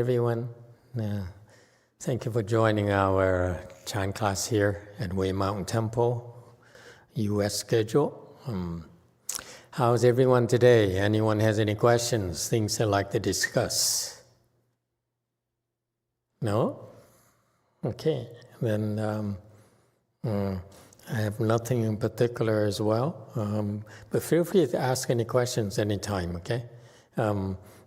Everyone, thank you for joining our Chan class here at Way Mountain Temple, U.S. schedule. How's everyone today? Anyone has any questions, things they'd like to discuss? No? Okay, then I have nothing in particular as well, but feel free to ask any questions anytime, okay?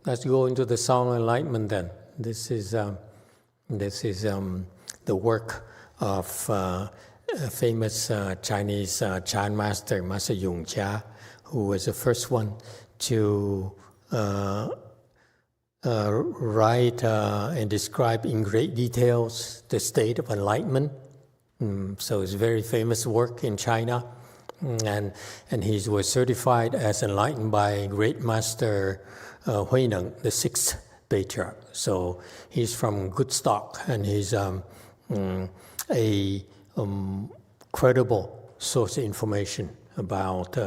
Let's go into the Song of Enlightenment then. This is the work of a famous Chinese Chan master, Master Yongjia, who was the first one to write and describe in great details the state of enlightenment. So it's a very famous work in China, and he was certified as enlightened by Great Master Huineng, the sixth patriarch. So he's from good stock, and he's a credible source of information about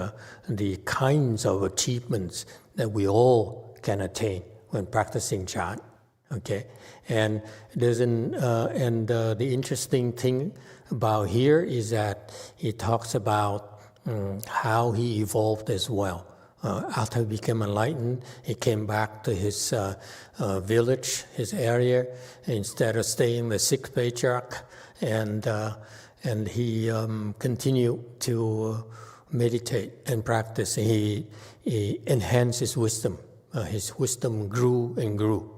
the kinds of achievements that we all can attain when practicing Chan. Okay, and the interesting thing about here is that he talks about how he evolved as well. After he became enlightened, he came back to his village, his area, instead of staying in the sixth patriarch, and he continued to meditate and practice. He enhanced his wisdom. His wisdom grew and grew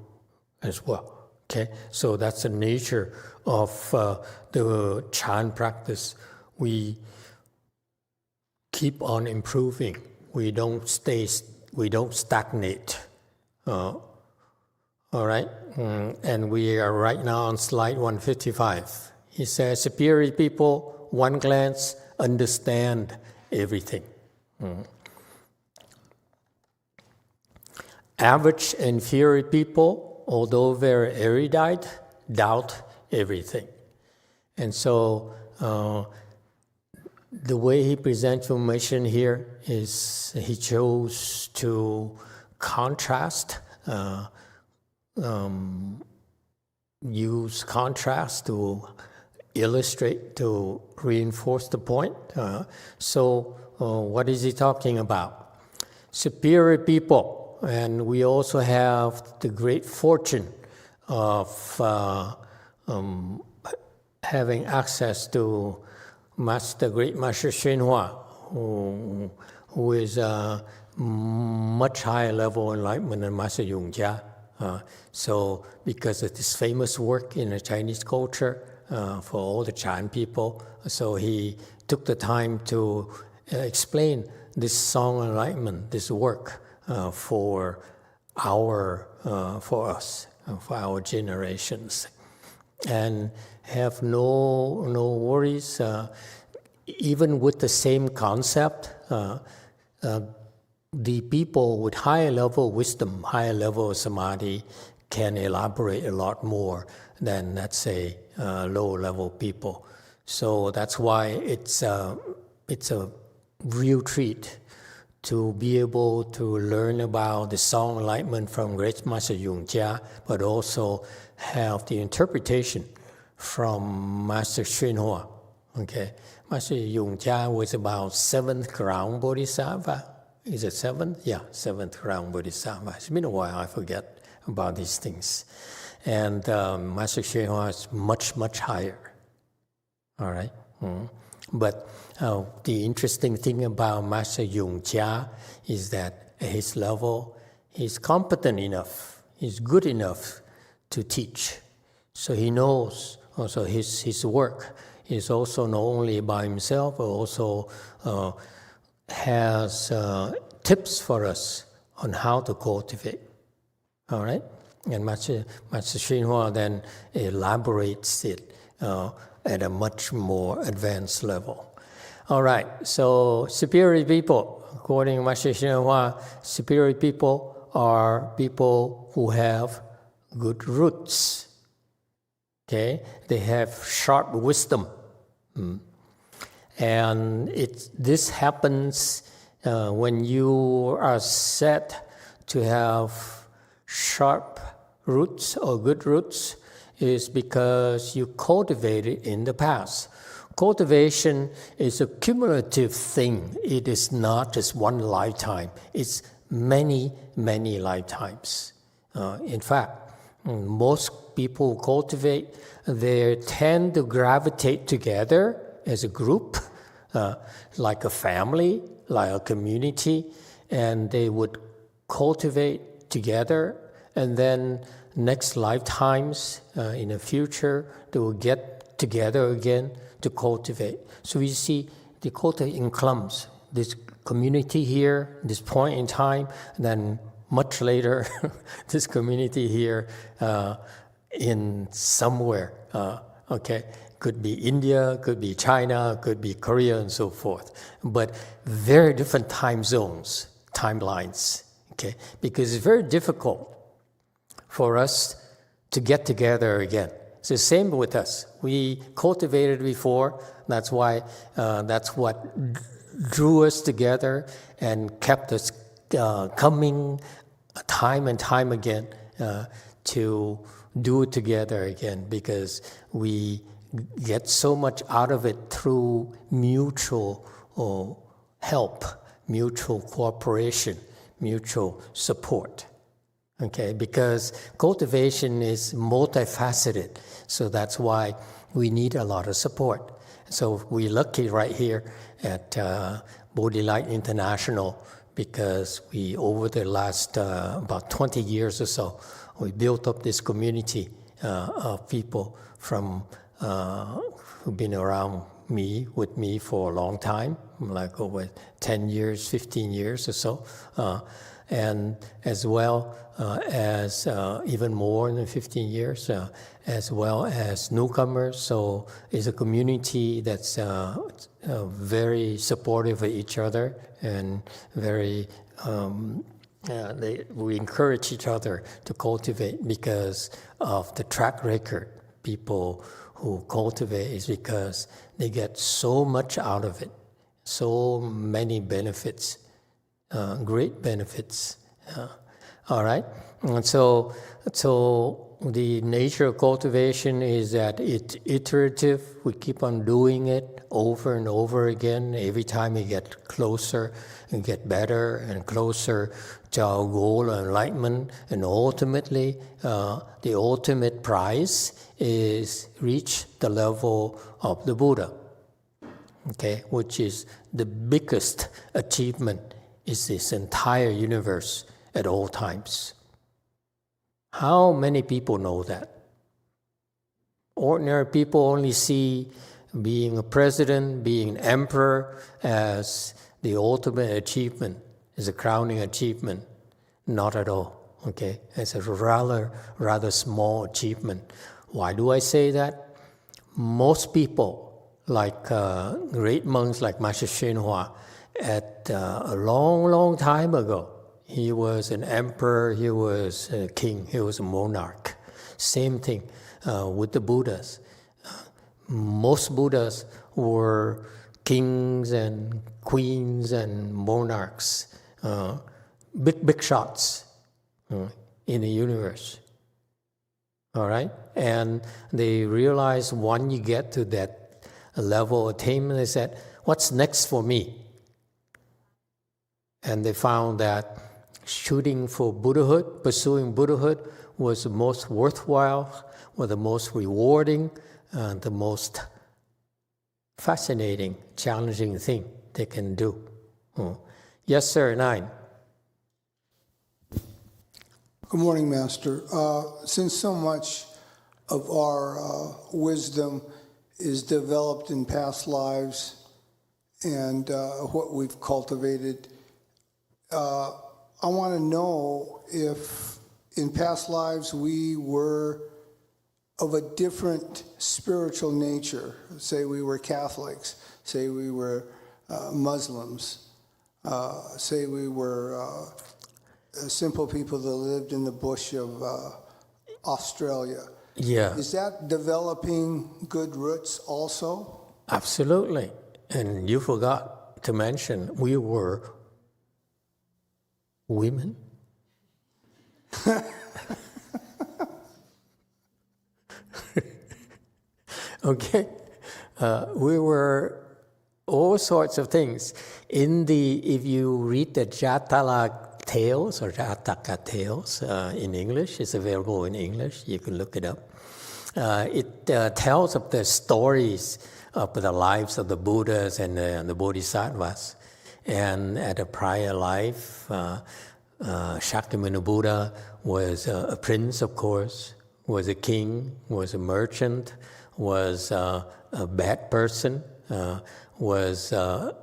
as well. Okay, so that's the nature of the Chan practice. We keep on improving. We don't stagnate. All right, and we are right now on slide 155. He says, superior people, one glance, understand everything. Average and inferior people, although very erudite, doubt everything. And so the way he presents information here is he chose to contrast, use contrast to illustrate, to reinforce the point. So what is he talking about? Superior people, and we also have the great fortune of having access to Great Master Xuanhua, who is a much higher level enlightenment than Master Yongjia. So because of this famous work in the Chinese culture for all the Chan people, so he took the time to explain this Song of Enlightenment, this work for us, for our generations. And have no worries. Even with the same concept, the people with higher level wisdom, higher level samadhi, can elaborate a lot more than, let's say, lower level people. So that's why it's a real treat to be able to learn about the Song of Enlightenment from Great Master Yongjia, but also have the interpretation from Master Xuanhua. Okay, Master Yongjia was about 7th ground Bodhisattva. Is it 7th? Yeah, 7th ground Bodhisattva. It's been a while, I forget about these things. And Master Xuanhua is much, much higher. All right? But the interesting thing about Master Yongjia is that at his level, he's competent enough, he's good enough to teach. So he knows also his work is also not only by himself, but also has tips for us on how to cultivate. All right? And Master Xuanhua then elaborates it at a much more advanced level. All right, so superior people, according to Master Xuanhua, superior people are people who have good roots. Okay, they have sharp wisdom, and this happens when you are set to have sharp roots or good roots is because you cultivated in the past. Cultivation is a cumulative thing. It is not just one lifetime. It's many, many lifetimes. In fact, most people who cultivate, they tend to gravitate together as a group, like a family, like a community, and they would cultivate together, and then next lifetimes in the future, they will get together again to cultivate. So you see, they cultivate in clumps. This community here, this point in time, and then much later, this community here in somewhere, okay? Could be India, could be China, could be Korea, and so forth. But very different time zones, timelines, okay? Because it's very difficult for us to get together again. It's the same with us. We cultivated before. That's why, that's what drew us together and kept us coming time and time again to do it together again, because we get so much out of it through mutual help, mutual cooperation, mutual support. Okay, because cultivation is multifaceted, so that's why we need a lot of support. So we're lucky right here at Bodhi Light International, because we, over the last about 20 years or so, we built up this community of people from who've been around with me for a long time, like over 10 years, 15 years or so, and as well as even more than 15 years, as well as newcomers. So it's a community that's very supportive of each other, and very we encourage each other to cultivate because of the track record. People who cultivate is because they get so much out of it, so many benefits, great benefits. All right, and so the nature of cultivation is that it's iterative. We keep on doing it over and over again. Every time we get closer and get better and closer to our goal of enlightenment, and ultimately, the ultimate prize is reach the level of the Buddha. Okay, which is the biggest achievement is this entire universe at all times. How many people know that? Ordinary people only see being a president, being an emperor as the ultimate achievement, as a crowning achievement. Not at all, okay? It's a rather small achievement. Why do I say that? Most people, like great monks like Master Shenhua, at a long time ago, he was an emperor, he was a king, he was a monarch. Same thing with the Buddhas. Most Buddhas were kings and queens and monarchs, big shots in the universe. All right? And they realized when you get to that level of attainment, they said, what's next for me? And they found that shooting for Buddhahood, pursuing Buddhahood, was the most worthwhile, was the most rewarding, the most fascinating, challenging thing they can do. Yes, sir, 9. Good morning, Master. Since so much of our wisdom is developed in past lives and what we've cultivated, I want to know if in past lives we were of a different spiritual nature. Say we were Catholics, say we were Muslims, say we were simple people that lived in the bush of Australia. Yeah. Is that developing good roots also? Absolutely. And you forgot to mention we were women. Okay? We were all sorts of things. If you read the Jataka tales or Jataka tales in English, it's available in English, you can look it up. It tells of the stories of the lives of the Buddhas and the Bodhisattvas. And at a prior life, Shakyamuni Buddha was a prince, of course, was a king, was a merchant, was a bad person, was a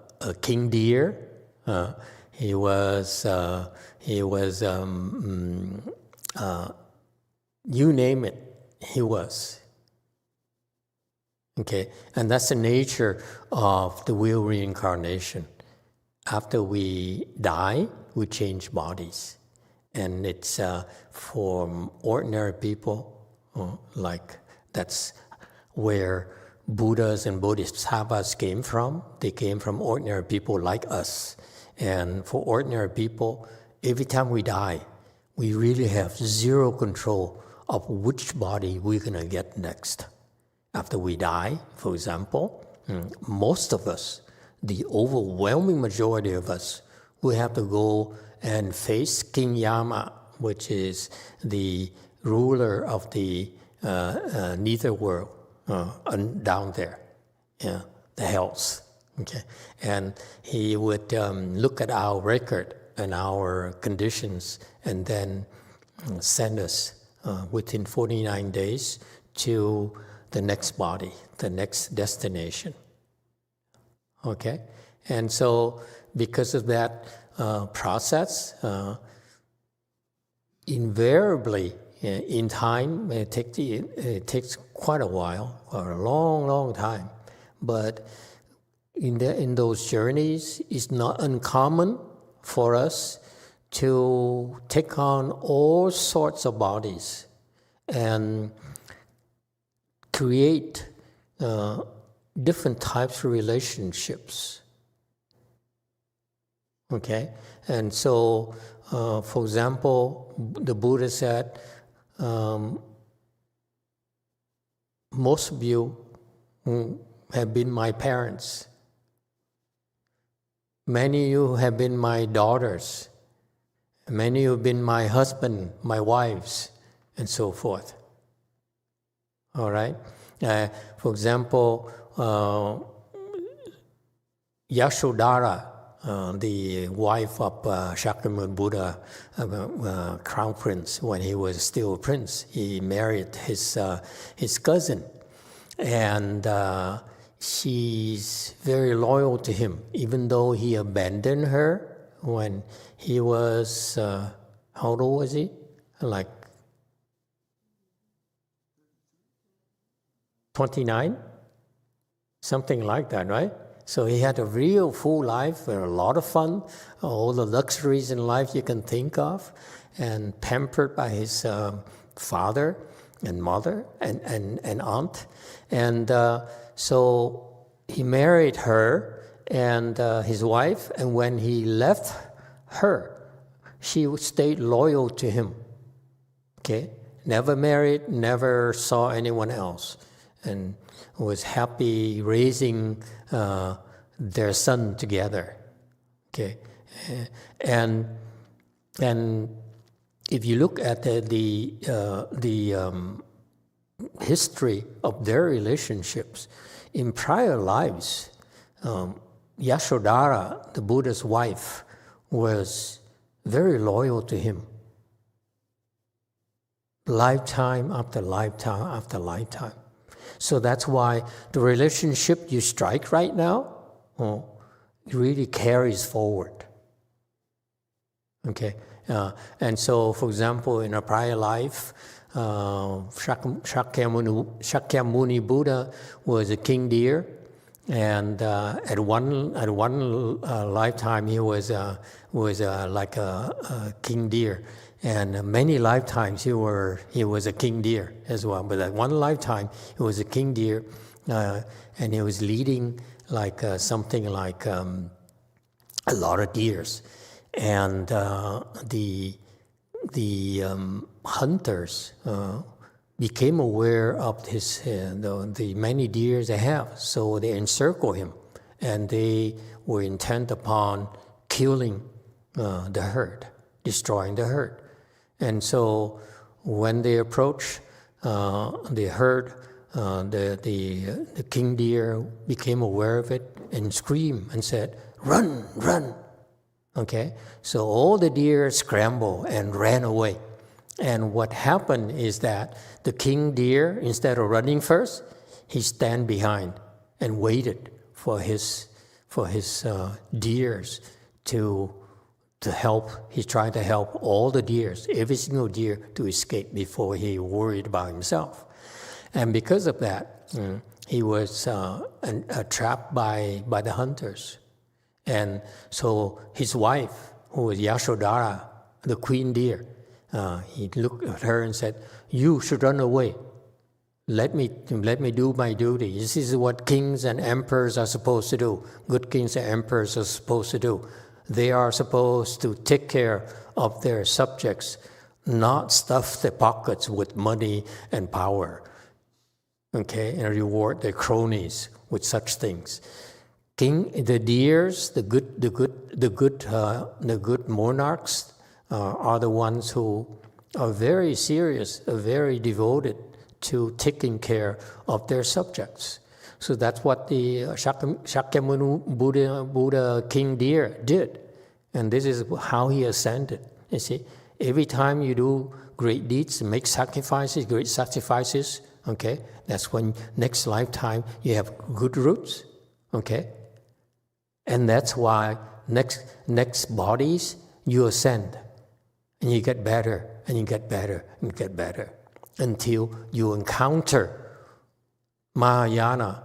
king deer. He was you name it, he was. Okay, and that's the nature of the wheel reincarnation. After we die, we change bodies. And it's for ordinary people, like that's where Buddhas and Bodhisattvas came from. They came from ordinary people like us. And for ordinary people, every time we die, we really have zero control of which body we're going to get next. After we die, for example, most of us, the overwhelming majority of us, we have to go and face King Yama, which is the ruler of the nether world, down there, the hells. Okay, and he would look at our record and our conditions, and then send us within 49 days to the next body, the next destination. Okay, and so because of that process, invariably in time, it takes quite a while, or a long, long time. But in those journeys, it's not uncommon for us to take on all sorts of bodies and create different types of relationships. Okay? And so, for example, the Buddha said, most of you have been my parents. Many of you have been my daughters. Many of you have been my husband, my wives, and so forth. All right? For example, Yashodhara, the wife of Shakyamuni Buddha, crown prince, when he was still a prince, he married his cousin. And she's very loyal to him, even though he abandoned her when he was, how old was he? Like 29? Something like that, right? So he had a real full life, a lot of fun, all the luxuries in life you can think of, and pampered by his father and mother and aunt. And so he married her and his wife, and when he left her, she stayed loyal to him. Okay? Never married, never saw anyone else, and was happy raising their son together. Okay? And if you look at the history of their relationships, in prior lives, Yashodhara, the Buddha's wife, was very loyal to him. Lifetime after lifetime after lifetime. So that's why the relationship you strike right now really carries forward. Okay? And so, for example, in a prior life, Shakyamuni Buddha was a king deer, and at one lifetime he was like a king deer, and many lifetimes he was a king deer as well. But at one lifetime he was a king deer, and he was leading like something like a lot of deers, and the hunters became aware of his the many deers they have, so they encircle him, and they were intent upon killing the herd, destroying the herd. And so when they approached the herd, the king deer became aware of it and screamed and said, "Run, run!" Okay, so all the deer scrambled and ran away. And what happened is that the king deer, instead of running first, he stand behind and waited for his deers to help. He tried to help all the deers, every single deer, to escape before he worried about himself. And because of that, he was trapped by the hunters. And so his wife, who was Yashodhara, the queen deer, he looked at her and said, "You should run away. Let me do my duty. This is what kings and emperors are supposed to do. Good kings and emperors are supposed to do. They are supposed to take care of their subjects, not stuff their pockets with money and power, okay, and reward their cronies with such things. The deers, the good monarchs are the ones who are very serious, are very devoted to taking care of their subjects. So that's what the Shakyamuni Buddha king deer did. And this is how he ascended. You see, every time you do great deeds, make sacrifices, great sacrifices, okay, that's when next lifetime you have good roots, okay? And that's why next bodies you ascend. And you get better, and you get better, and you get better, until you encounter Mahayana,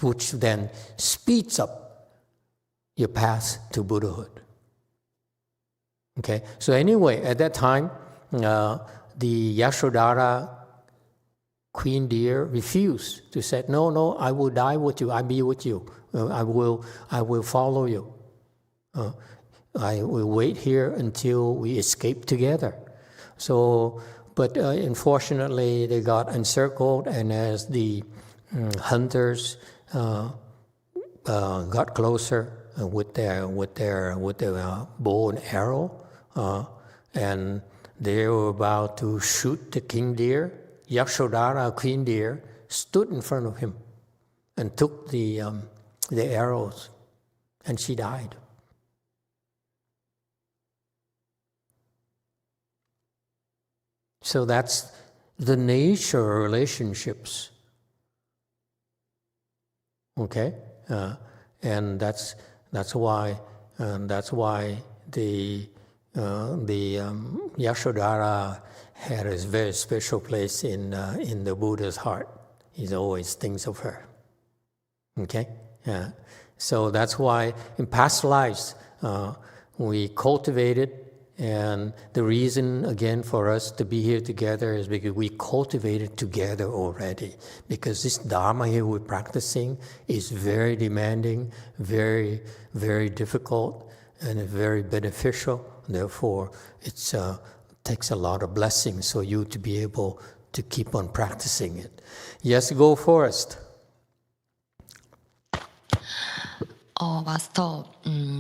which then speeds up your path to Buddhahood. Okay, so anyway, at that time, the Yashodhara queen deer refused to say, no, I will die with you, I'll be with you, I will follow you. I will wait here until we escape together. So, but unfortunately, they got encircled, and as the hunters got closer with their bow and arrow, and they were about to shoot the king deer, Yashodhara, queen deer, stood in front of him and took the arrows, and she died. So that's the nature of relationships. Okay, and that's why the Yashodhara had a very special place in the Buddha's heart. He always thinks of her. Okay, so that's why in past lives we cultivated. And the reason, again, for us to be here together is because we cultivated together already. Because this Dharma here we're practicing is very demanding, very, very difficult, and very beneficial. Therefore, it takes a lot of blessings for you to be able to keep on practicing it. Yes, go Forrest. 마스터,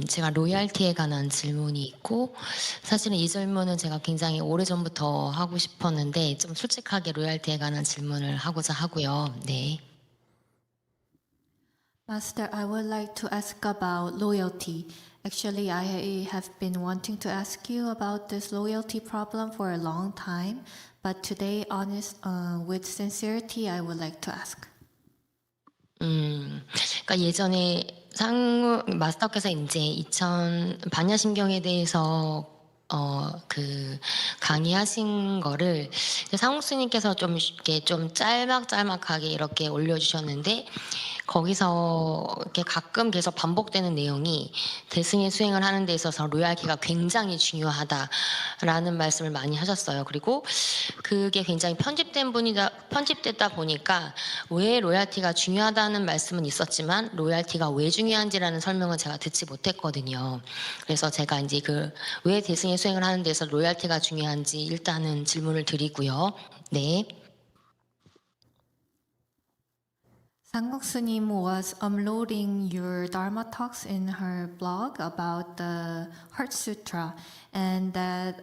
제가 로얄티에 관한 질문이 있고, 사실은 이 질문은 제가 굉장히 오래전부터 하고 싶었는데, 좀 솔직하게 로얄티에 관한 질문을 하고자 하고요. 네. Master, I would like to ask about loyalty. Actually, I have been wanting to ask you about this loyalty problem for a long time, but today, with sincerity, I would like to ask. 그러니까 예전에 마스터께서 이제 반야심경에 대해서 강의하신 거를 상옥스님께서 좀 이렇게 좀 짤막하게 이렇게 올려주셨는데, 거기서 이렇게 가끔 계속 반복되는 내용이 대승의 수행을 하는 데 있어서 로얄티가 굉장히 중요하다라는 말씀을 많이 하셨어요. 그리고 그게 굉장히 편집됐다 보니까 왜 로얄티가 중요하다는 말씀은 있었지만 로얄티가 왜 중요한지라는 설명은 제가 듣지 못했거든요. 그래서 제가 이제 왜 대승의 수행을 하는 데서 로얄티가 중요한지 일단은 질문을 드리고요. 네. Sangok Sunim was uploading your Dharma talks in her blog about the Heart Sutra, and that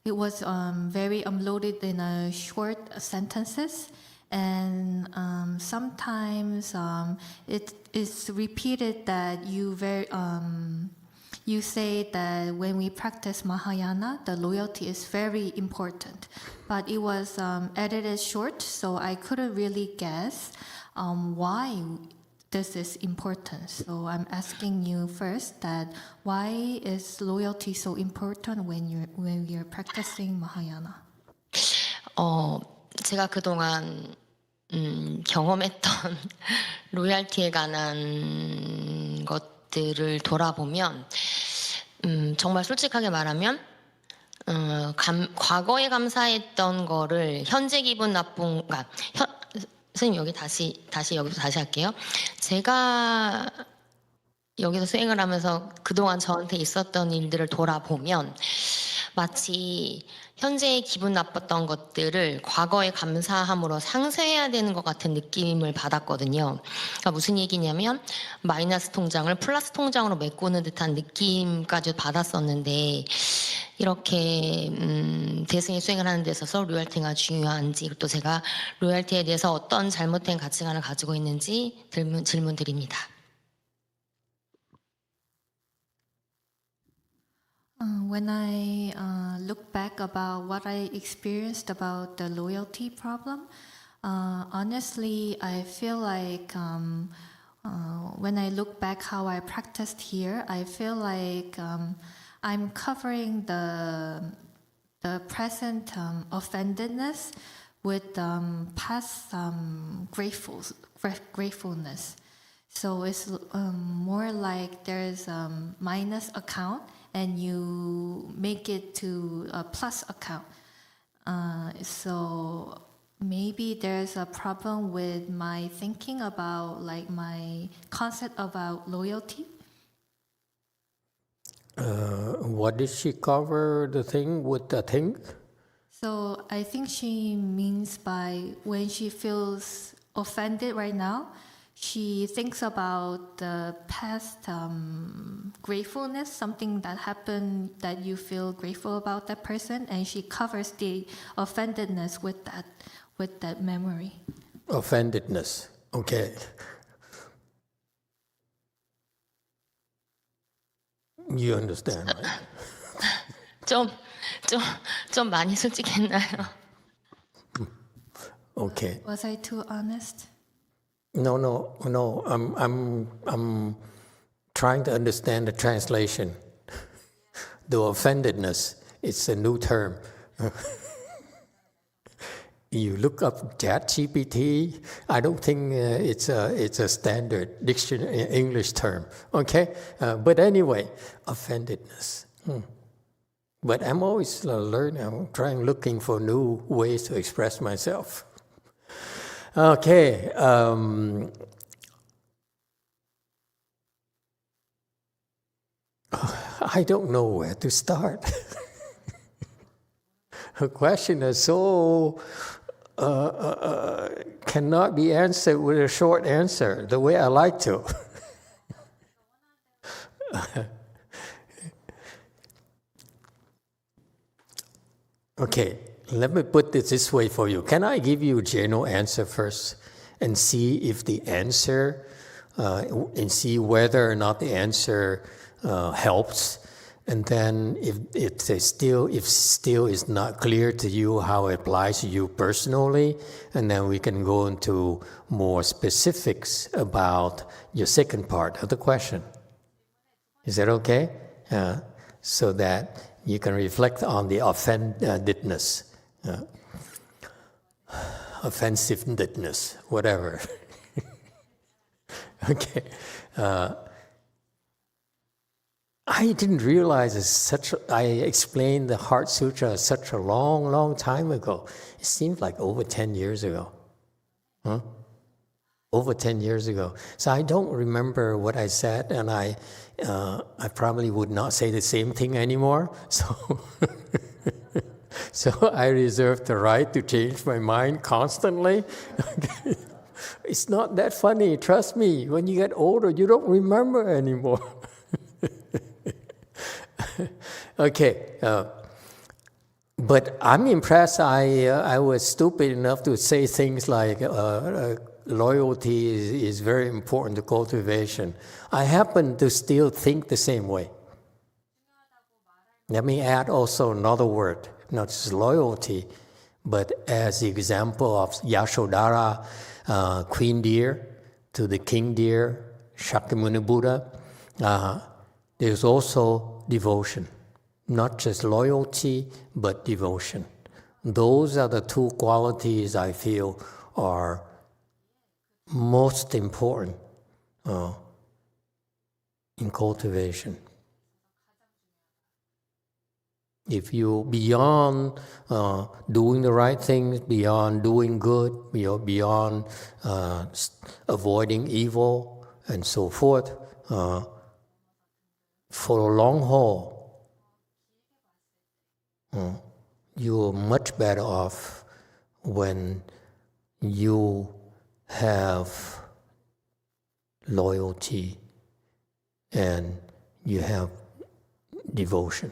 it was very uploaded in a short sentences, and sometimes it is repeated that you say that when we practice Mahayana, the loyalty is very important. But it was edited short, so I couldn't really guess why this is important. So I'm asking you first that why is loyalty so important when you're practicing Mahayana? 제가 그동안 경험했던 로얄티에 관한 것들을 돌아보면 정말 솔직하게 말하면 과거에 감사했던 거를 현재 기분 나쁜, 그러니까 선생님 여기 여기서 다시 할게요. 제가 여기서 수행을 하면서 그동안 저한테 있었던 일들을 돌아보면 마치 현재의 기분 나빴던 것들을 과거에 감사함으로 상쇄해야 되는 것 같은 느낌을 받았거든요. 그러니까 무슨 얘기냐면 마이너스 통장을 플러스 통장으로 메꾸는 듯한 느낌까지 받았었는데 이렇게 대승의 수행을 하는 데 있어서 로얄티가 중요한지, 또 제가 로얄티에 대해서 어떤 잘못된 가치관을 가지고 있는지 질문 드립니다. When I look back about what I experienced about the loyalty problem, honestly, I feel like when I look back how I practiced here, I feel like I'm covering the present offendedness with past gratefulness. So it's more like there's a minus account and you make it to a plus account. So maybe there's a problem with my thinking about like my concept about loyalty. What did she cover the thing with the thing? So I think she means by when she feels offended right now, she thinks about the past gratefulness, something that happened that you feel grateful about that person, and she covers the offendedness with that memory. Offendedness. Okay. You understand, right? 좀 많이 솔직했나요? Okay. Was I too honest? No. I'm trying to understand the translation. The offendedness, it's a new term. You look up ChatGPT. I don't think it's a standard dictionary English term. Okay, but anyway, offendedness. But I'm always learning. I'm looking for new ways to express myself. Okay. I don't know where to start. Her question is so cannot be answered with a short answer the way I like to. Okay, let me put it this way for you. Can I give you a general answer first and see if the answer, and see whether or not the answer helps? And then if still is not clear to you how it applies to you personally, and then we can go into more specifics about your second part of the question. Is that okay? So that you can reflect on the offendedness, offensiveness, whatever. Okay. I didn't realize I explained the Heart Sutra such a long time ago. It seems like over 10 years ago. Over 10 years ago. So I don't remember what I said, and I probably would not say the same thing anymore. So So I reserve the right to change my mind constantly. It's not that funny, trust me. When you get older, you don't remember anymore. Okay, but I'm impressed. I was stupid enough to say things like loyalty is very important to cultivation. I happen to still think the same way. Let me add also another word, not just loyalty, but as the example of Yashodhara, Queen Deer, to the King Deer, Shakyamuni Buddha, there's also devotion. Not just loyalty, but devotion. Those are the two qualities I feel are most important in cultivation. If you, beyond doing the right things, beyond doing good, beyond avoiding evil and so forth, for the long haul, you're much better off when you have loyalty and you have devotion.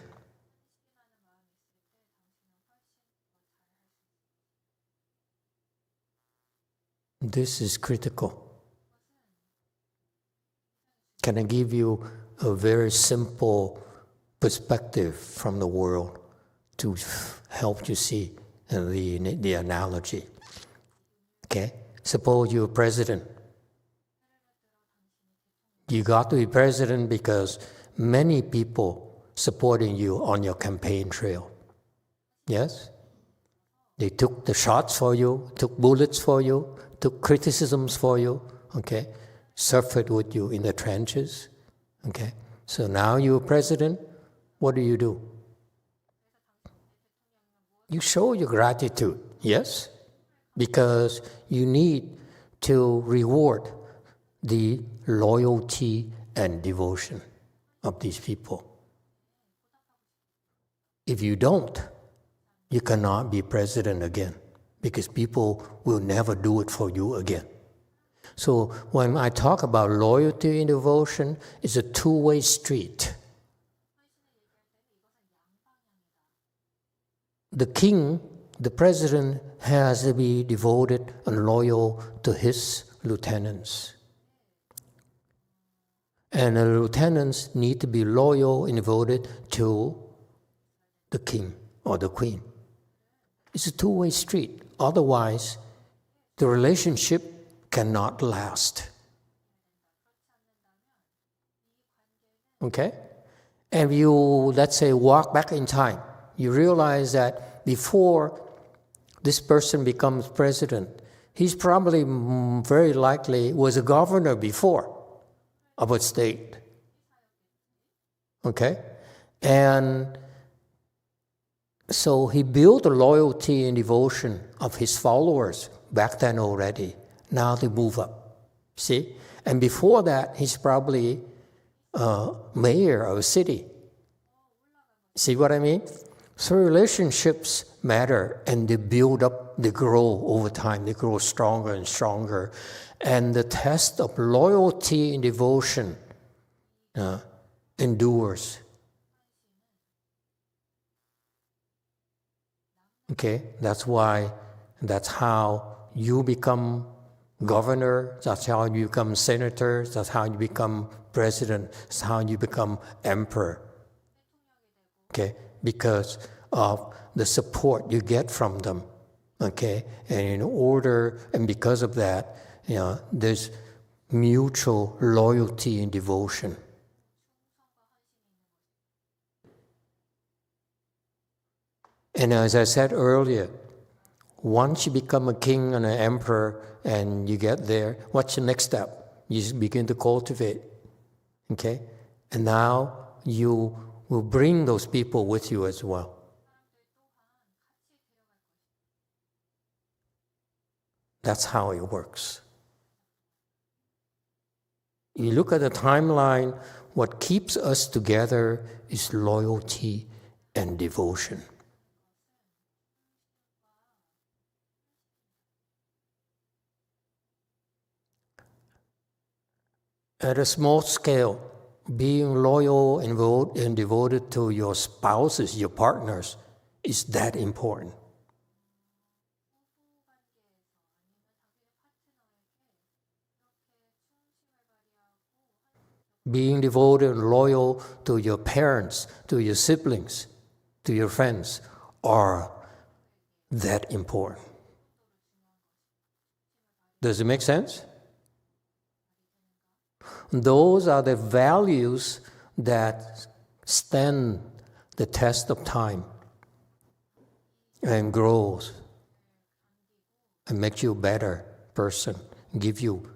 This is critical. Can I give you a very simple perspective from the world to help you see the analogy? Okay? Suppose you're president. You got to be president because many people supporting you on your campaign trail. Yes? They took the shots for you, took bullets for you, took criticisms for you, okay? Suffered with you in the trenches, okay? So now you're president, what do? You show your gratitude, yes? Because you need to reward the loyalty and devotion of these people. If you don't, you cannot be president again because people will never do it for you again. So when I talk about loyalty and devotion, it's a two-way street. The king, the president, has to be devoted and loyal to his lieutenants. And the lieutenants need to be loyal and devoted to the king or the queen. It's a two-way street. Otherwise, the relationship cannot last. Okay? And you, let's say, walk back in time. You realize that before this person becomes president, he's probably very likely was a governor before of a state. Okay? And so he built the loyalty and devotion of his followers back then already. Now they move up. See? And before that, he's probably mayor of a city. See what I mean? So relationships matter and they build up, they grow over time, they grow stronger and stronger. And the test of loyalty and devotion endures. Okay, that's how you become governor, that's how you become senator, that's how you become president, that's how you become emperor. Okay, because of the support you get from them. Okay, and because of that, there's mutual loyalty and devotion. And as I said earlier, once you become a king and an emperor and you get there, what's the next step? You just begin to cultivate, okay? And now you will bring those people with you as well. That's how it works. You look at the timeline, what keeps us together is loyalty and devotion. At a small scale, being loyal and devoted to your spouses, your partners, is that important. Being devoted and loyal to your parents, to your siblings, to your friends are that important. Does it make sense? Those are the values that stand the test of time and grows and make you a better person, give you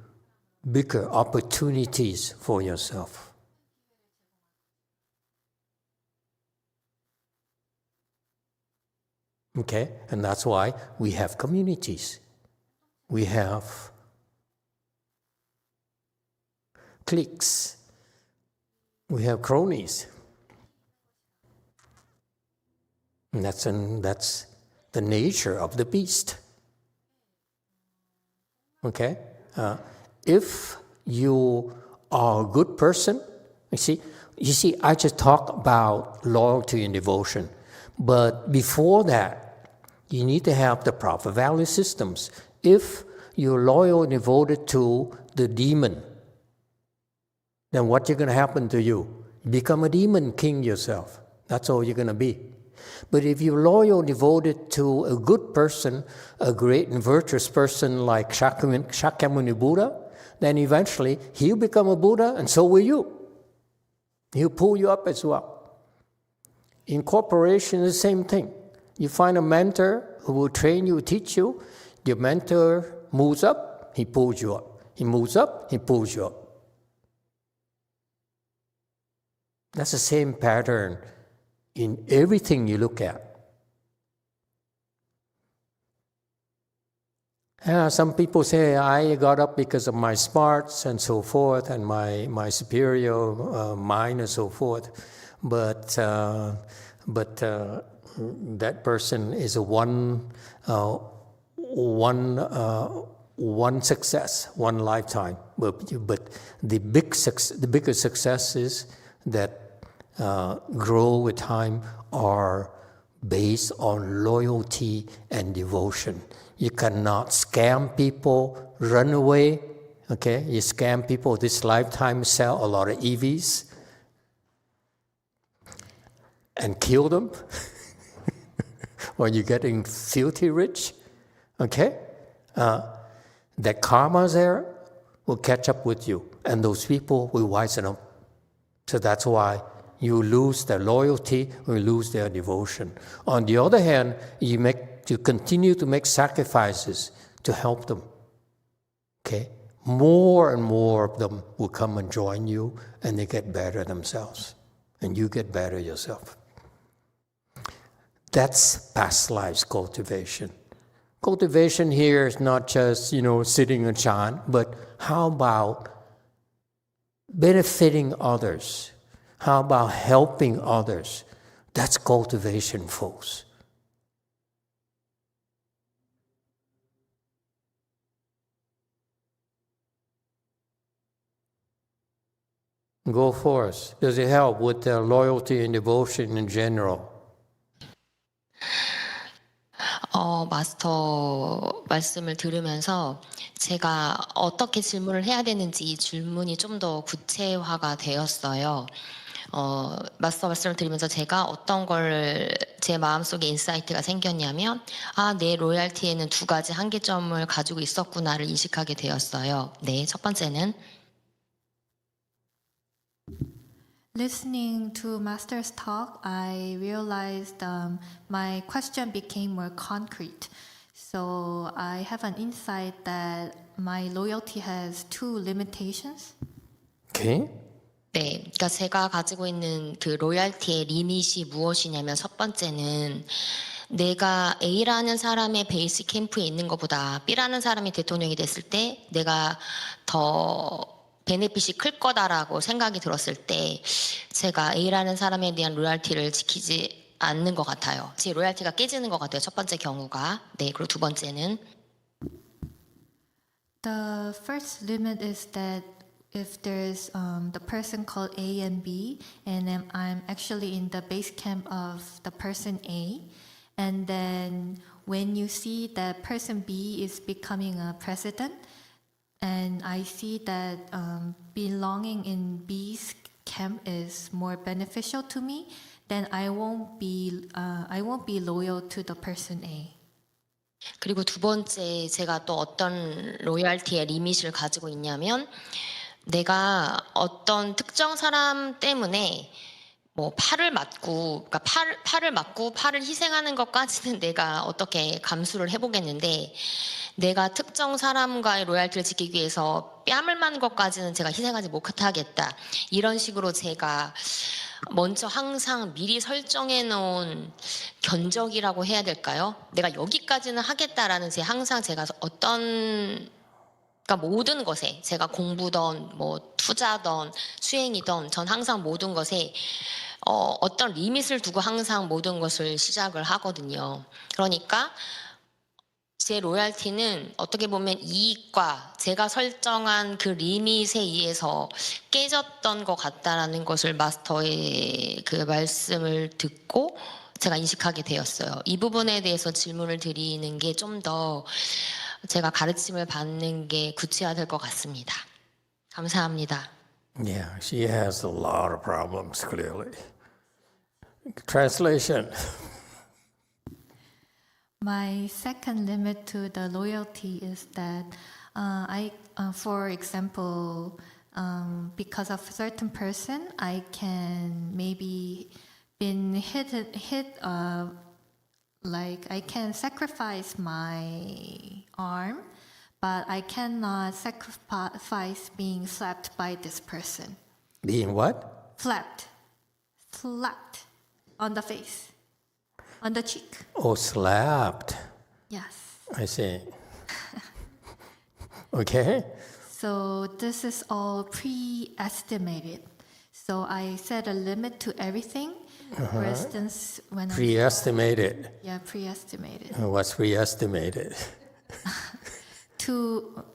bigger opportunities for yourself. Okay? And that's why we have communities. We have cliques. We have cronies. And that's the nature of the beast. Okay? If you are a good person, you see, I just talk about loyalty and devotion. But before that, you need to have the proper value systems. If you're loyal and devoted to the demon, then what's going to happen to you? You become a demon king yourself. That's all you're going to be. But if you're loyal and devoted to a good person, a great and virtuous person like Shakyamuni Buddha, then eventually he'll become a Buddha and so will you. He'll pull you up as well. In corporation, the same thing. You find a mentor who will train you, teach you. Your mentor moves up, he pulls you up. He moves up, he pulls you up. That's the same pattern in everything you look at. Some people say, I got up because of my smarts and so forth, and my superior mind and so forth. But that person is a one success, one lifetime. But the bigger successes that grow with time are based on loyalty and devotion. You cannot scam people, run away. Okay, you scam people this lifetime, sell a lot of EVs, and kill them when you're getting filthy rich. Okay, that karma there will catch up with you, and those people will wisen up. So that's why you lose their loyalty, or you lose their devotion. On the other hand, you continue to make sacrifices to help them. Okay? More and more of them will come and join you, and they get better themselves. And you get better yourself. That's past lives cultivation. Cultivation here is not just, sitting and chant, but how about benefiting others? How about helping others? That's cultivation, folks. Go forth. Does it help with the loyalty and devotion in general? 마스터 말씀을 들으면서 제가 어떻게 질문을 해야 되는지 질문이 좀 더 구체화가 되었어요. 마스터 말씀을 들으면서 제가 어떤 걸 제 마음속에 인사이트가 생겼냐면 내 로얄티에는 두 가지 한계점을 가지고 있었구나를 인식하게 되었어요. 네, 첫 번째는 Listening to Master's talk, I realized my question became more concrete. So I have an insight that my loyalty has two limitations. Okay. 네, 그러니까 제가 가지고 있는 그 로얄티의 리밋이 무엇이냐면 첫 번째는 내가 A라는 사람의 베이스 캠프에 있는 것보다 B라는 사람이 대통령이 됐을 때 내가 더 베네핏이 클 거다라고 생각이 들었을 때 제가 A라는 사람에 대한 로얄티를 지키지 않는 것 같아요. 제 로얄티가 깨지는 것 같아요. 첫 번째 경우가. 네, 그리고 두 번째는 The first limit is that if there's the person called A and B, and then I'm actually in the base camp of the person A, and then when you see that person B is becoming a president, and I see that belonging in B's camp is more beneficial to me, then I won't be loyal to the person A. 그리고 두 번째 제가 또 어떤 로열티의 리밋을 가지고 있냐면 내가 어떤 특정 사람 때문에 뭐 팔을 맞고 그러니까 팔을 맞고 팔을 희생하는 것까지는 내가 어떻게 감수를 해보겠는데 내가 특정 사람과의 로열티를 지키기 위해서 뺨을 맞는 것까지는 제가 희생하지 못하겠다. 이런 식으로 제가 먼저 항상 미리 설정해 놓은 견적이라고 해야 될까요? 내가 여기까지는 하겠다라는 항상 제가 어떤 그러니까 모든 것에 제가 공부든 뭐 투자든 수행이든 전 항상 모든 것에 어떤 리밋을 두고 항상 모든 것을 시작을 하거든요. 그러니까 제 로열티는 어떻게 보면 이익과 제가 설정한 그 리밋에 의해서 깨졌던 것 같다라는 것을 마스터의 그 말씀을 듣고 제가 인식하게 되었어요. 이 부분에 대해서 질문을 드리는 게 좀 더 제가 가르침을 받는 게 구체화될 것 같습니다. 감사합니다. Yeah, she has a lot of problems, clearly. Translation. My second limit to the loyalty is that for example, because of a certain person, I can maybe been hit like I can sacrifice my arm, but I cannot sacrifice being slapped by this person. Being what? Slapped on the face, on the cheek. Oh, slapped. Yes. I see. Okay. So this is all pre-estimated. So I set a limit to everything. For instance, when Pre-estimated. pre-estimated. What's pre-estimated? To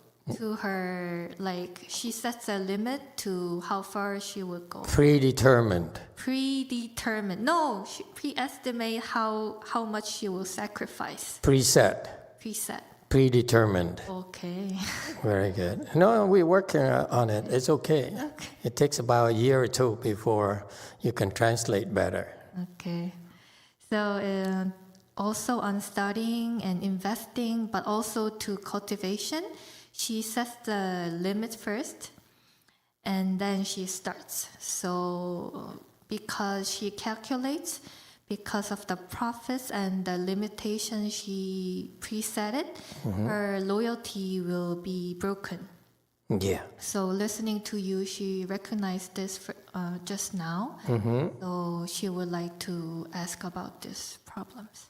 her, like she sets a limit to how far she would go. Predetermined. Predetermined. No, she pre-estimate how much she will sacrifice. Preset. Preset. Predetermined. Okay. Very good. No, we're working on it. It's okay. It takes about a year or two before you can translate better. Okay. So also on studying and investing, but also to cultivation, she sets the limit first, and then she starts. So because she calculates, because of the profits and the limitations she preset it, her loyalty will be broken. Yeah. So listening to you, she recognized this just now. So she would like to ask about these problems.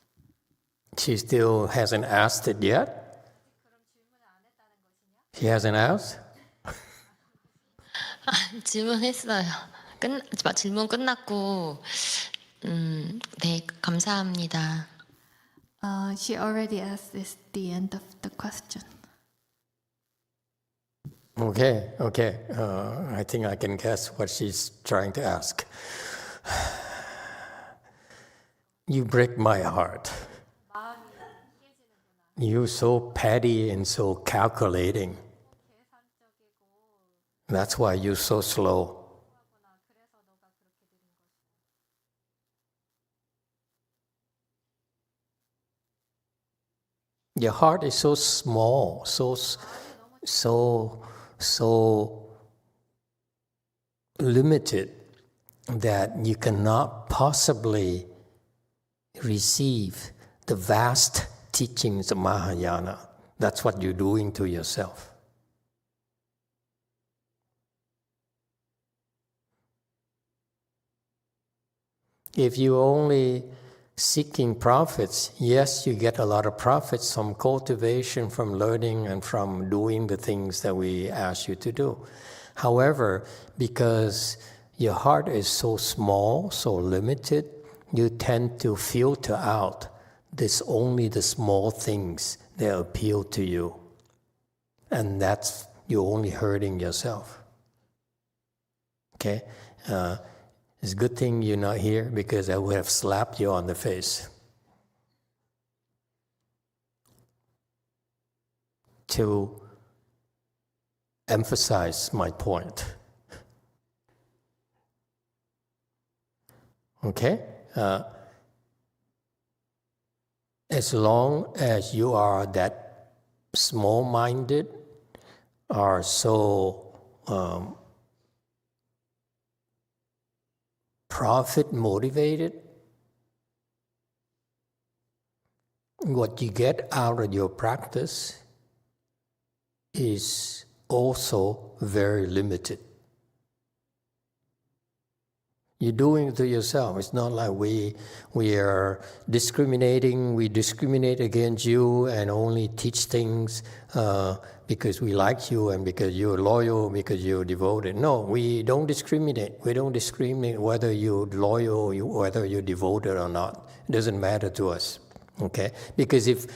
She still hasn't asked it yet? She hasn't asked? 질문했어요. 질문 끝났고 네, 감사합니다. She already asked this at the end of the question. Okay. I think I can guess what she's trying to ask. You break my heart. You're so petty and so calculating. That's why you're so slow. Your heart is so small, so limited that you cannot possibly receive the vast teachings of Mahayana. That's what you're doing to yourself. If you only seeking profits, yes, you get a lot of profits from cultivation, from learning, and from doing the things that we ask you to do. However, because your heart is so small, so limited, you tend to filter out only the small things that appeal to you. And you're only hurting yourself. Okay? It's a good thing you're not here because I would have slapped you on the face. To emphasize my point. Okay? As long as you are that small-minded or so profit-motivated, what you get out of your practice is also very limited. You're doing it to yourself. It's not like we are discriminating. We discriminate against you and only teach things because we like you and because you're loyal, because you're devoted. No, we don't discriminate. We don't discriminate whether you're loyal, whether you're devoted or not. It doesn't matter to us. Okay? Because if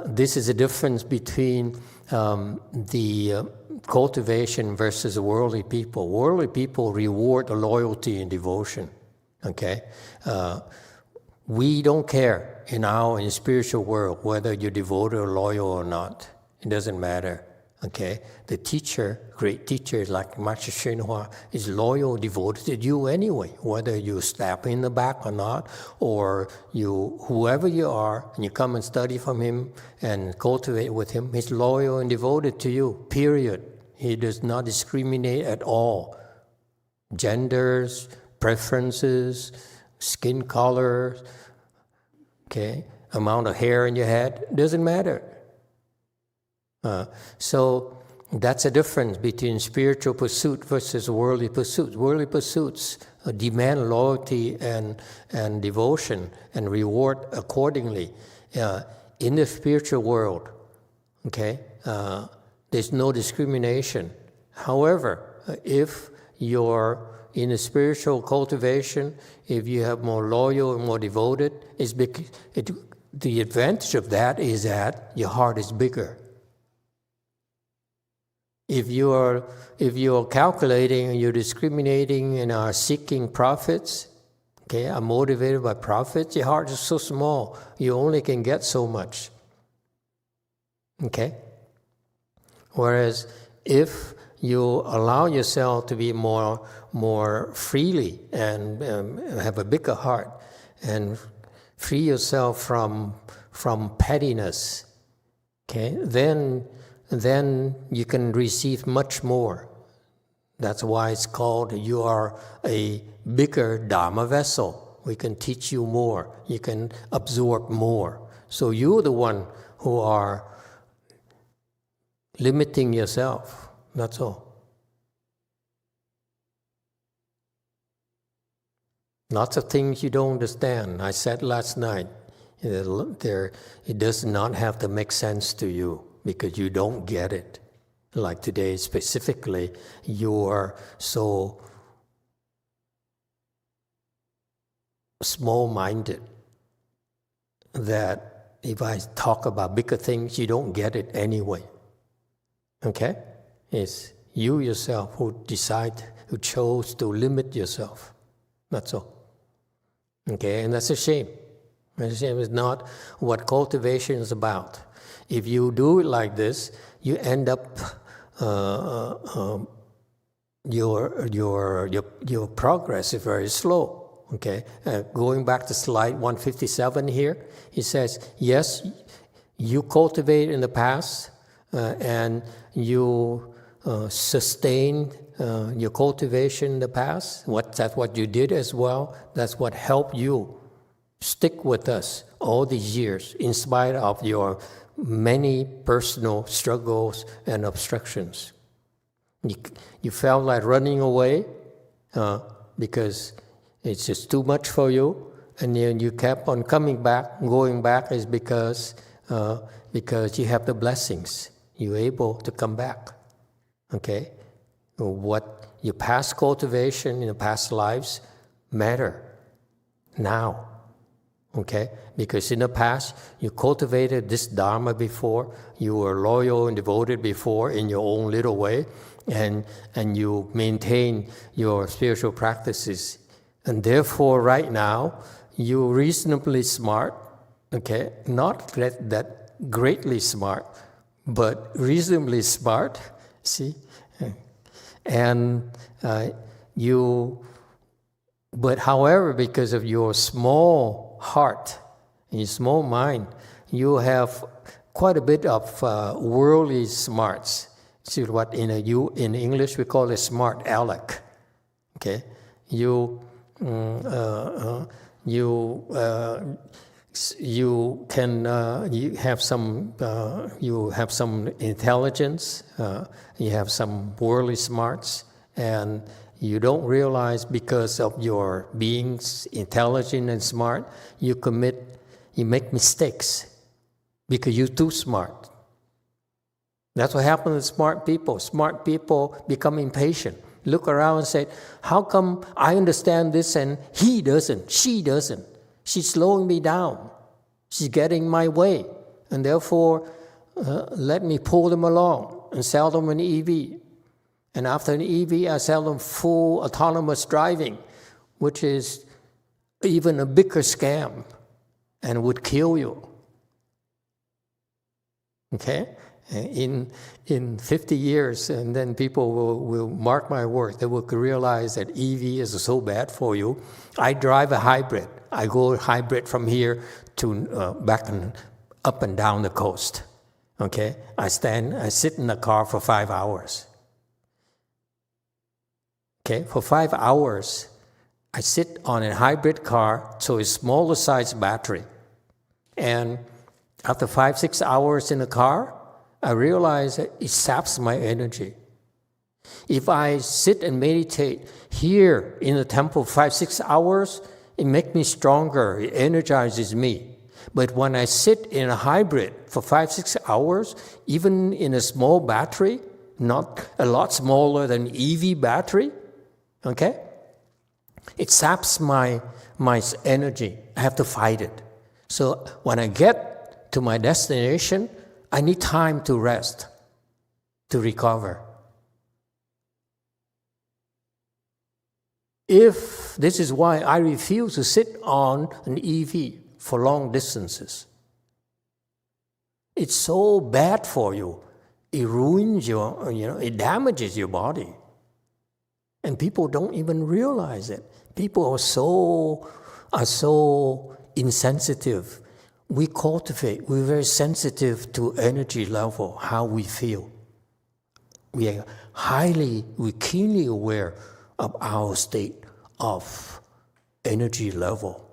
this is a difference between the cultivation versus worldly people. Worldly people reward loyalty and devotion. Okay? We don't care in the spiritual world whether you're devoted or loyal or not. It doesn't matter. Okay? The teacher, great teachers like Master Shenhua, is loyal, devoted to you anyway, whether you stab in the back or not, or whoever you are, and you come and study from him and cultivate with him, he's loyal and devoted to you, period. He does not discriminate at all. Genders, preferences, skin color, okay, amount of hair in your head, doesn't matter. So that's a difference between spiritual pursuit versus worldly pursuits. Worldly pursuits demand loyalty and devotion and reward accordingly. In the spiritual world, okay, there's no discrimination. However, if you're in a spiritual cultivation, if you have more loyal and more devoted, the advantage of that is that your heart is bigger. If you are calculating and you're discriminating and are seeking profits, okay, are motivated by profits, your heart is so small, you only can get so much. Okay? Whereas if you allow yourself to be more freely and have a bigger heart and free yourself from pettiness, okay, then you can receive much more. That's why it's called you are a bigger Dharma vessel. We can teach you more. You can absorb more. So you're the one who are limiting yourself. That's all. Lots of things you don't understand. I said last night, it does not have to make sense to you, because you don't get it. Like today specifically, you are so small-minded that if I talk about bigger things, you don't get it anyway. Okay? It's you yourself who chose to limit yourself. That's all. Okay? And that's a shame. That's a shame. It's not what cultivation is about. If you do it like this, you end up your progress is very slow. Okay, going back to slide 157 here, he says, yes, you cultivate in the past and you sustained your cultivation in the past. That's what you did as well. That's what helped you stick with us all these years, in spite of your many personal struggles and obstructions. You felt like running away because it's just too much for you, and then you kept on coming back. Going back is because you have the blessings. You're able to come back. Okay? What your past cultivation in the past lives matter now. Okay? Because in the past, you cultivated this Dharma before, you were loyal and devoted before in your own little way, and you maintain your spiritual practices. And therefore, right now, you're reasonably smart, okay? Not that greatly smart, but reasonably smart, see? And but however, because of your small heart and your small mind, you have quite a bit of worldly smarts. See what in English we call a smart aleck. Okay, you have some intelligence, you have some worldly smarts, and you don't realize because of your being intelligent and smart, you make mistakes because you're too smart. That's what happens with smart people. Smart people become impatient. Look around and say, how come I understand this and he doesn't, she doesn't? She's slowing me down. She's getting my way. And therefore, let me pull them along and sell them an EV. And after an EV, I sell them full autonomous driving, which is even a bigger scam and would kill you. Okay? In 50 years, and then people will mark my words, they will realize that EV is so bad for you. I drive a hybrid. I go hybrid from here to back and up and down the coast. Okay? I sit in the car for 5 hours. Okay, for 5 hours, I sit on a hybrid car, so a smaller size battery. And after 5-6 hours in the car, I realize that it saps my energy. If I sit and meditate here in the temple 5-6 hours, it makes me stronger, it energizes me. But when I sit in a hybrid for 5-6 hours, even in a small battery, not a lot smaller than EV battery, okay? It saps my energy. I have to fight it. So when I get to my destination, I need time to rest, to recover. This is why I refuse to sit on an EV for long distances. It's so bad for you. It ruins it damages your body. And people don't even realize it. People are so insensitive. We're very sensitive to energy level, how we feel. We're keenly aware of our state of energy level.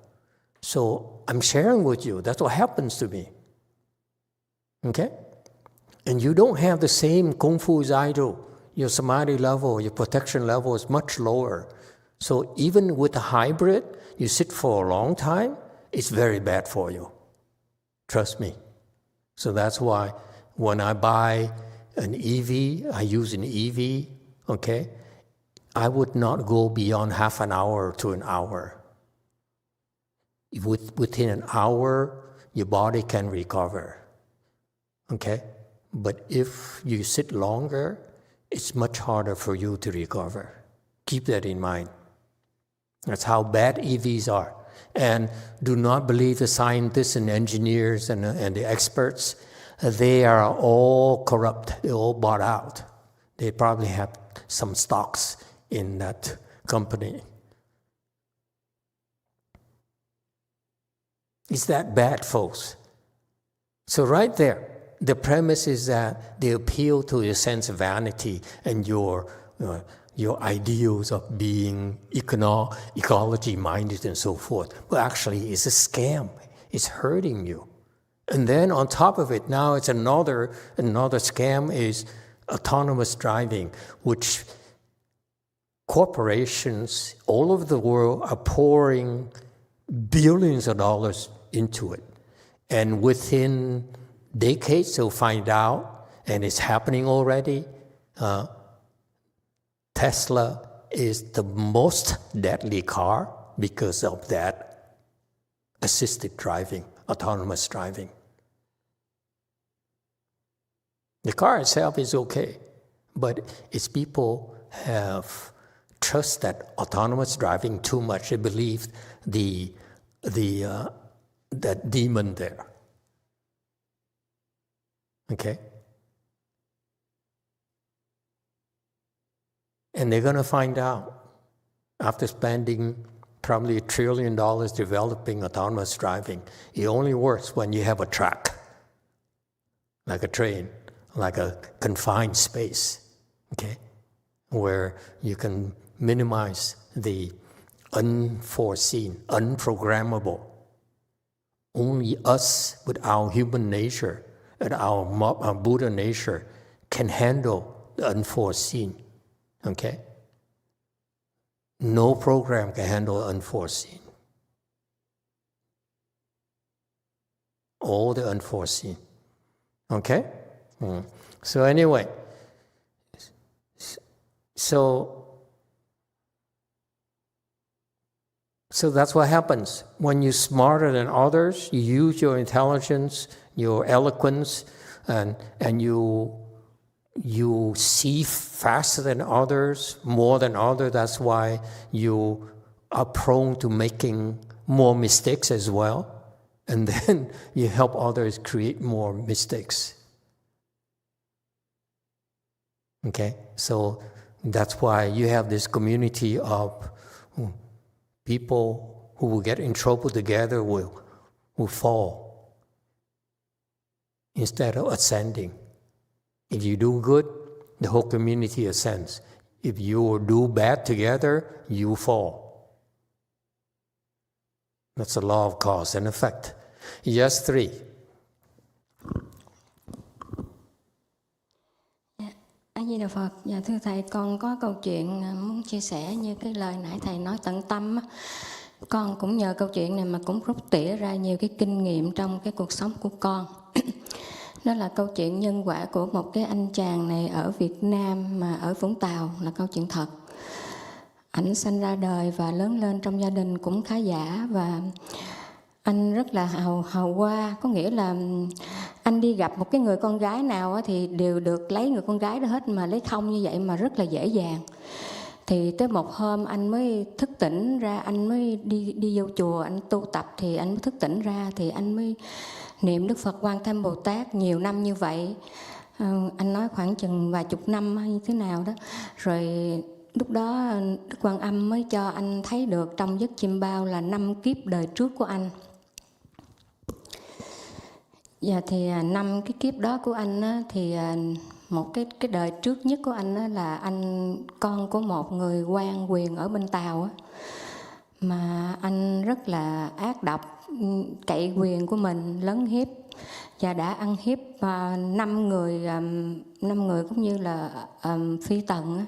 So I'm sharing with you, that's what happens to me. Okay? And you don't have the same kung fu as I do. Your samadhi level, your protection level is much lower. So even with a hybrid, you sit for a long time, it's very bad for you. Trust me. So that's why when I buy an EV, I use an EV, okay? I would not go beyond half an hour to an hour. Within an hour, your body can recover, okay? But if you sit longer, it's much harder for you to recover. Keep that in mind. That's how bad EVs are. And do not believe the scientists and engineers and the experts. They are all corrupt. They're all bought out. They probably have some stocks in that company. It's that bad, folks. So right there, the premise is that they appeal to your sense of vanity and your ideals of being ecology-minded and so forth. But actually, it's a scam. It's hurting you. And then on top of it, now it's another scam is autonomous driving, which corporations all over the world are pouring billions of dollars into it. And within decades, they'll find out, and it's happening already. Tesla is the most deadly car because of that assisted driving, autonomous driving. The car itself is okay, but it's people have trust that autonomous driving too much. They believe that demon there. Okay? And they're going to find out after spending probably $1 trillion developing autonomous driving, it only works when you have a track, like a train, like a confined space, okay, where you can minimize the unforeseen, unprogrammable. Only us with our human nature and our Buddha nature can handle the unforeseen, okay? No program can handle unforeseen. All the unforeseen. Okay? So anyway, so that's what happens. When you're smarter than others, you use your intelligence, your eloquence, and you see faster than others, more than others. That's why you are prone to making more mistakes as well. And then you help others create more mistakes. Okay? So that's why you have this community of people who will get in trouble together will fall instead of ascending. If you do good, the whole community ascends. If you do bad together, you fall. That's the law of cause and effect. Yes, 3. A Di Đà Phật. Dạ thưa thầy, con có câu chuyện muốn chia sẻ như cái lời nãy thầy nói tận tâm á. Con cũng nhờ câu chuyện này mà cũng rút tỉa ra nhiều cái kinh nghiệm trong cái cuộc sống của con. Đó là câu chuyện nhân quả của một cái anh chàng này ở Việt Nam mà ở Vũng Tàu, là câu chuyện thật. Ảnh sinh ra đời và lớn lên trong gia đình cũng khá giả, và anh rất là hào hoa, có nghĩa là anh đi gặp một cái người con gái nào thì đều được lấy người con gái đó hết, mà lấy không như vậy mà rất là dễ dàng. Thì tới một hôm anh mới thức tỉnh ra, anh mới đi vô chùa, anh tu tập thì anh mới thức tỉnh ra, thì anh mới niệm Đức Phật Quan Thế Âm Bồ Tát nhiều năm như vậy. Anh nói khoảng chừng vài chục năm hay như thế nào đó. Rồi lúc đó Đức Quan Âm mới cho anh thấy được trong giấc chiêm bao là 5 kiếp đời trước của anh. Dạ thì 5 cái kiếp đó của anh á, thì một cái đời trước nhất của anh á, là anh con của một người quan quyền ở bên Tàu á. Mà anh rất là ác độc, cậy quyền của mình, lấn hiếp và đã ăn hiếp 5 người cũng như là phi tần á.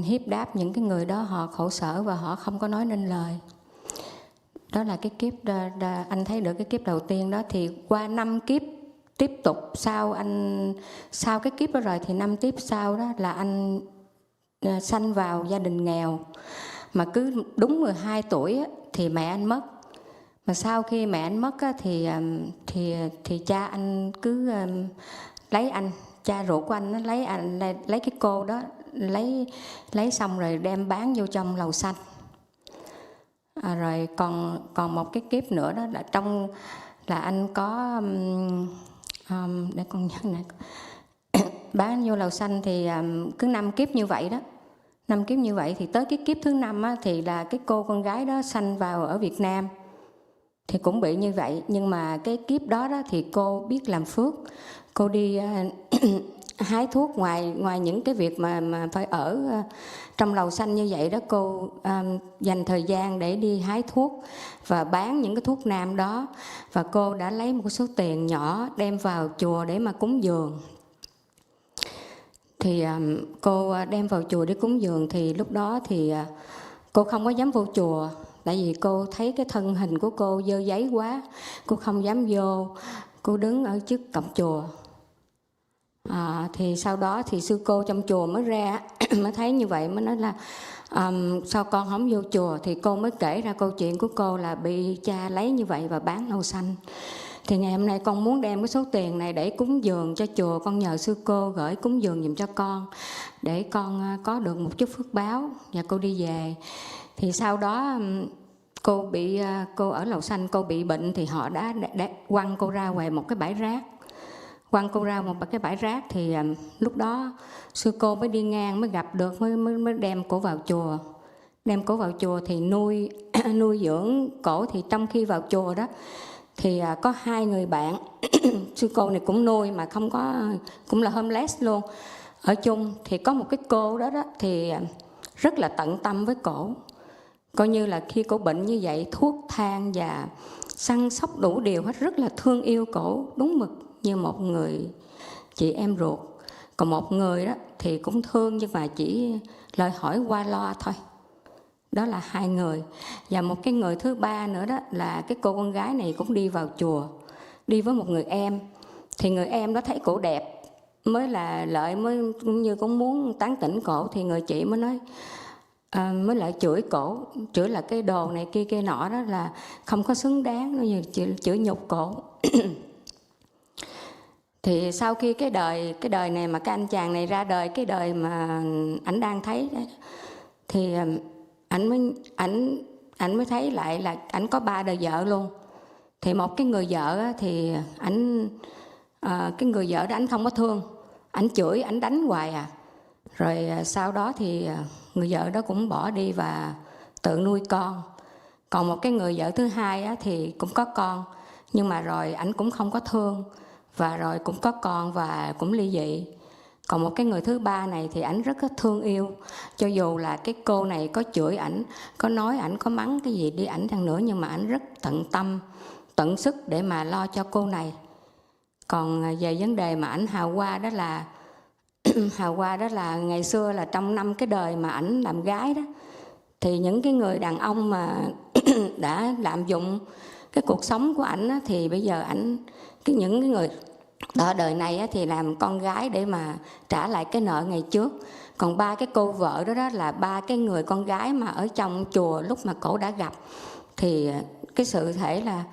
Hiếp đáp những cái người đó, họ khổ sở và họ không có nói nên lời. Đó là cái kiếp anh thấy được cái kiếp đầu tiên đó. Thì qua 5 kiếp tiếp tục sau cái kiếp đó rồi thì 5 kiếp sau đó là anh sanh vào gia đình nghèo. Mà cứ đúng 12 tuổi á, thì mẹ anh mất. Mà sau khi mẹ anh mất á, thì cha anh cứ lấy anh, cha ruột của anh lấy cái cô đó, lấy xong rồi đem bán vô trong lầu xanh. Rồi còn một cái kiếp nữa đó là là anh có để con nhớ này, bán vô lầu xanh thì cứ 5 kiếp như vậy đó. 5 kiếp như vậy thì tới cái kiếp thứ 5 á, thì là cái cô con gái đó sanh vào ở Việt Nam thì cũng bị như vậy. Nhưng mà cái kiếp đó thì cô biết làm phước, cô đi hái thuốc. Ngoài những cái việc mà phải ở trong lầu xanh như vậy đó, cô dành thời gian để đi hái thuốc và bán những cái thuốc nam đó. Và cô đã lấy một số tiền nhỏ đem vào chùa để mà cúng dường. Thì cô đem vào chùa để cúng dường thì lúc đó thì cô không có dám vô chùa. Tại vì cô thấy cái thân hình của cô dơ giấy quá, cô không dám vô. Cô đứng ở trước cổng chùa. Thì sau đó thì sư cô trong chùa mới ra mới thấy như vậy, mới nói là Sao con không vô chùa? Thì cô mới kể ra câu chuyện của cô là bị cha lấy như vậy và bán nâu xanh. Thì ngày hôm nay con muốn đem cái số tiền này để cúng dường cho chùa. Con nhờ sư cô gửi cúng dường giùm cho con để con có được một chút phước báo và cô đi về. Thì sau đó cô ở Lầu Xanh cô bị bệnh thì họ đã quăng cô ra ngoài một cái bãi rác. Quăng cô ra một cái bãi rác thì lúc đó sư cô mới đi ngang mới gặp được mới đem cổ vào chùa. Đem cổ vào chùa thì nuôi dưỡng cổ. Thì trong khi vào chùa đó thì có 2 người bạn sư cô này cũng nuôi mà không có, cũng là homeless luôn, ở chung. Thì có một cái cô đó thì rất là tận tâm với cổ, coi như là khi cổ bệnh như vậy thuốc thang và săn sóc đủ điều hết, rất là thương yêu cổ đúng mực như một người chị em ruột. Còn một người đó thì cũng thương nhưng mà chỉ lời hỏi qua loa thôi. Đó là 2 người. Và một cái người thứ ba nữa đó là cái cô con gái này cũng đi vào chùa, đi với một người em. Thì người em đó thấy cổ đẹp mới là lợi, mới cũng như cũng muốn tán tỉnh cổ. Thì người chị mới nói mới lại chửi cổ, chửi là cái đồ này kia nọ đó là không có xứng đáng, nó như chửi nhục cổ. Thì sau khi cái đời này mà cái anh chàng này ra đời, cái đời mà ảnh đang thấy đấy, thì ảnh mới thấy lại là ảnh có 3 đời vợ luôn. Thì một cái người vợ thì cái người vợ đó ảnh không có thương, ảnh chửi, ảnh đánh hoài à. Rồi sau đó thì người vợ đó cũng bỏ đi và tự nuôi con. Còn một cái người vợ thứ hai thì cũng có con, nhưng mà rồi ảnh cũng không có thương, và rồi cũng có con và cũng ly dị. Còn một cái người thứ ba này thì ảnh rất là thương yêu. Cho dù là cái cô này có chửi ảnh, có nói ảnh, có mắng cái gì đi ảnh chăng nữa, nhưng mà ảnh rất tận tâm, tận sức để mà lo cho cô này. Còn về vấn đề mà ảnh hào hoa đó là hào hoa đó là ngày xưa là trong 5 cái đời mà ảnh làm gái đó, thì những cái người đàn ông mà đã lạm dụng cái cuộc sống của ảnh á, thì bây giờ ảnh những cái người ở đời này á, thì làm con gái để mà trả lại cái nợ ngày trước. Còn 3 cái cô vợ đó là 3 cái người con gái mà ở trong chùa lúc mà cổ đã gặp. Thì cái sự thể là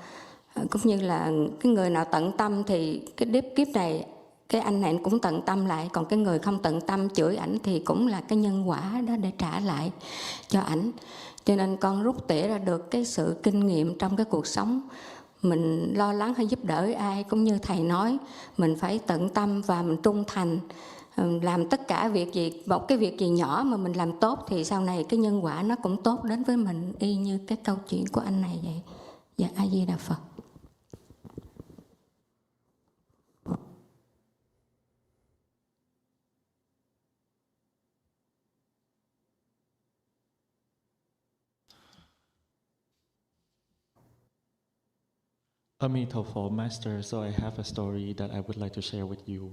cũng như là cái người nào tận tâm thì cái kiếp này cái anh này cũng tận tâm lại. Còn cái người không tận tâm chửi ảnh thì cũng là cái nhân quả đó để trả lại cho ảnh. Cho nên con rút tỉa ra được cái sự kinh nghiệm trong cái cuộc sống. Mình lo lắng hay giúp đỡ ai cũng như thầy nói, mình phải tận tâm và mình trung thành. Làm tất cả việc gì, một cái việc gì nhỏ mà mình làm tốt thì sau này cái nhân quả nó cũng tốt đến với mình, y như cái câu chuyện của anh này vậy. Dạ A Di Đà Phật. Amitabha Master, so I have a story that I would like to share with you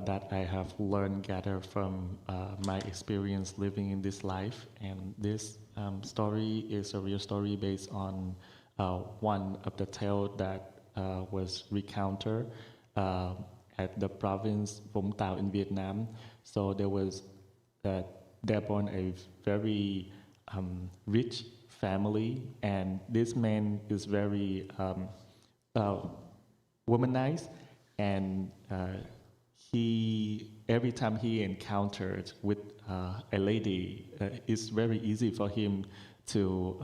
that I have learned, gathered from my experience living in this life. And this story is a real story based on one of the tales that was recounted at the province Vũng Tàu in Vietnam. So there was born a very rich family, and this man is very womanized, and every time he encountered with a lady, it's very easy for him to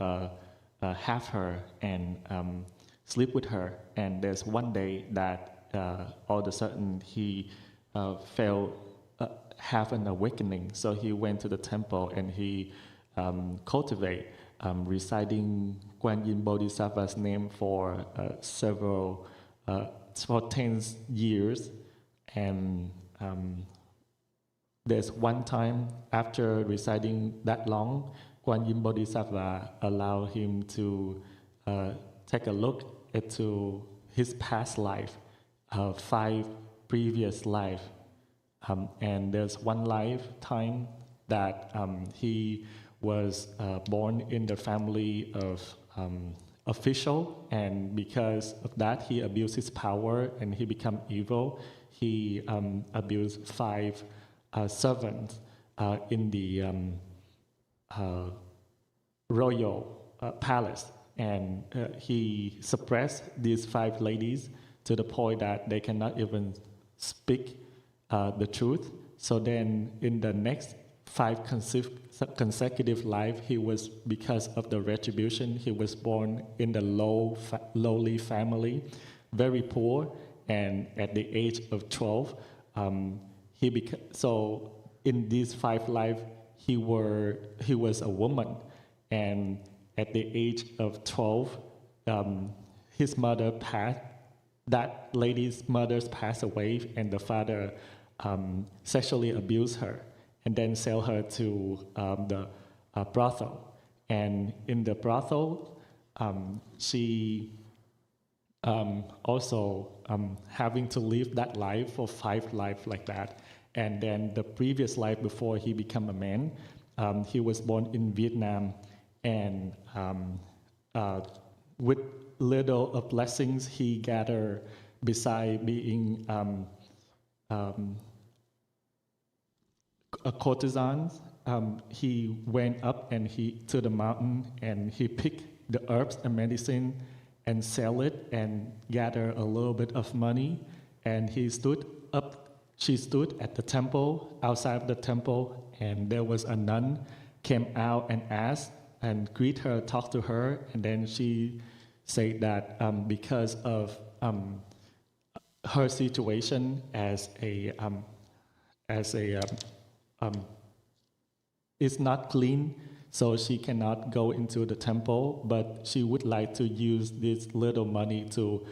have her and sleep with her. And there's one day that all of a sudden he have an awakening. So he went to the temple and he cultivate reciting Guan Yin Bodhisattva's name for for 10 years. And there's one time after reciting that long, Guan Yin Bodhisattva allowed him to take a look into his past life, 5 previous life. And there's one lifetime that he was born in the family of official, and because of that he abused his power and he became evil. He abused 5 servants in royal palace, and he suppressed these 5 ladies to the point that they cannot even speak the truth. So then in the next 5 consecutive life, he was, because of the retribution, he was born in the lowly family, very poor, and at the age of 12, so in these 5 lives, he was a woman, and at the age of 12, his mother passed. That lady's mother passed away, and the father sexually abused her, and then sell her to the brothel. And in the brothel, she also having to live that life for 5 lives like that. And then the previous life before he became a man, he was born in Vietnam, and with little of blessings he gathered beside being a courtesan. He went up and to the mountain, and he picked the herbs and medicine and sell it and gather a little bit of money. And she stood at the temple, outside of the temple, and there was a nun came out and asked and greet her, talk to her, and then she said that because of her situation as is not clean, so she cannot go into the temple, but she would like to use this little money to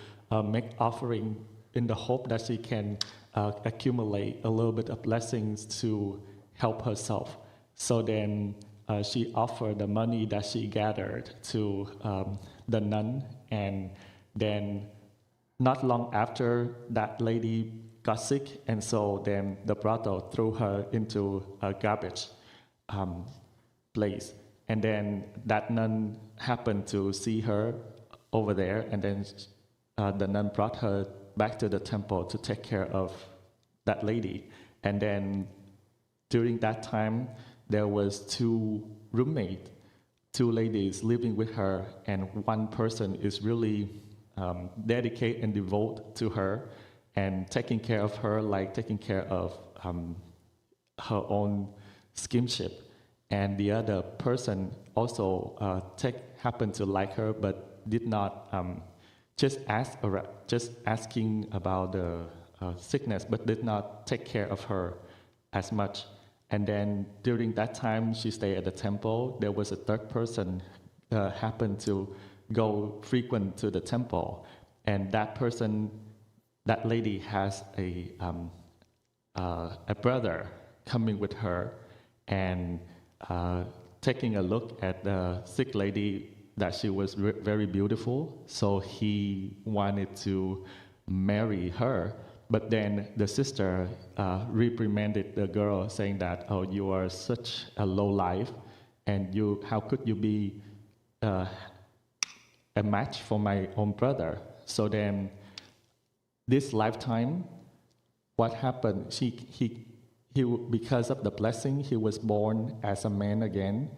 make offering in the hope that she can accumulate a little bit of blessings to help herself. So then she offered the money that she gathered to the nun, and then not long after, that lady got sick, and so then the brothel threw her into a garbage place. And then that nun happened to see her over there, and then the nun brought her back to the temple to take care of that lady. And then during that time, there was 2 roommates, 2 ladies living with her, and one person is really dedicated and devoted to her and taking care of her like taking care of her own skinship. And the other person also happened to like her, but did not just asking about the sickness, but did not take care of her as much. And then during that time, she stayed at the temple. There was a 3rd person happened to go frequent to the temple, and that person, that lady has a brother coming with her, and taking a look at the sick lady, that she was very beautiful, so he wanted to marry her. But then the sister reprimanded the girl, saying that, "Oh, you are such a low life, and how could you be a match for my own brother?" So then, this lifetime, what happened? He because of the blessing, he was born as a man again,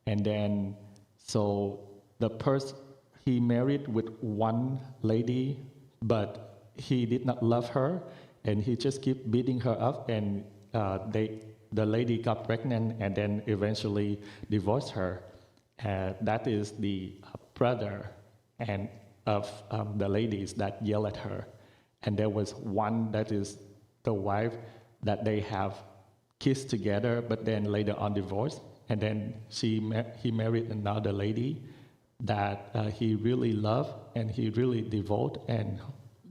and then so he married with one lady, but he did not love her, and he just kept beating her up, and the lady got pregnant, and then eventually divorced her. That is the brother and of the ladies that yell at her. And there was one that is the wife that they have kissed together, but then later on divorced. And then he married another lady that he really loved, and he really devoted, and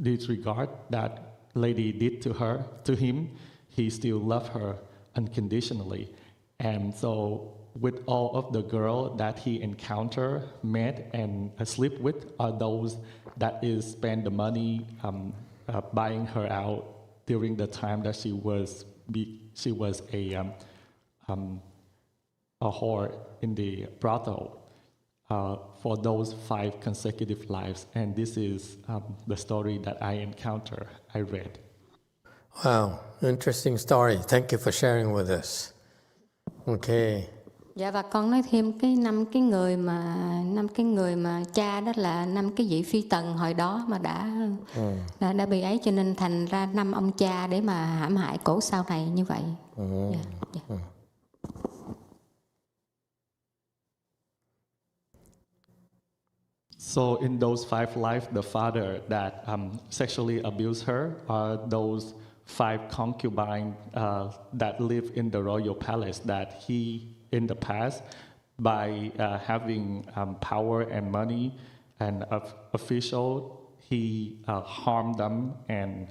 disregard that lady did to him, he still loved her unconditionally. And so with all of the girls that he encountered, met, and sleep with are those that is spend the money buying her out during the time that she was a whore in the brothel for those 5 consecutive lives. And this is the story that I read. Wow, interesting story. Thank you for sharing with us. Okay, Dạ, và con nói thêm cái năm cái người mà cha đó là 5 cái vị phi tần hồi đó mà đã bị ấy, cho nên thành ra 5 ông cha để mà hãm hại cổ sau này như vậy. Dạ, dạ. So in those 5 lives, the father that sexually abused her are those 5 concubines that live in the royal palace that he, in the past, by having power and money and official, he harmed them and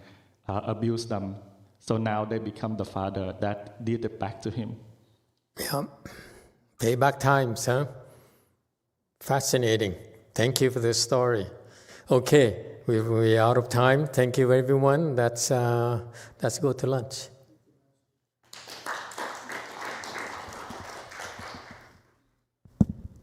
abused them. So now they become the father that did it back to him. Yeah. Payback times, huh? Fascinating. Thank you for this story. Okay, we're out of time. Thank you, everyone. Let's go to lunch.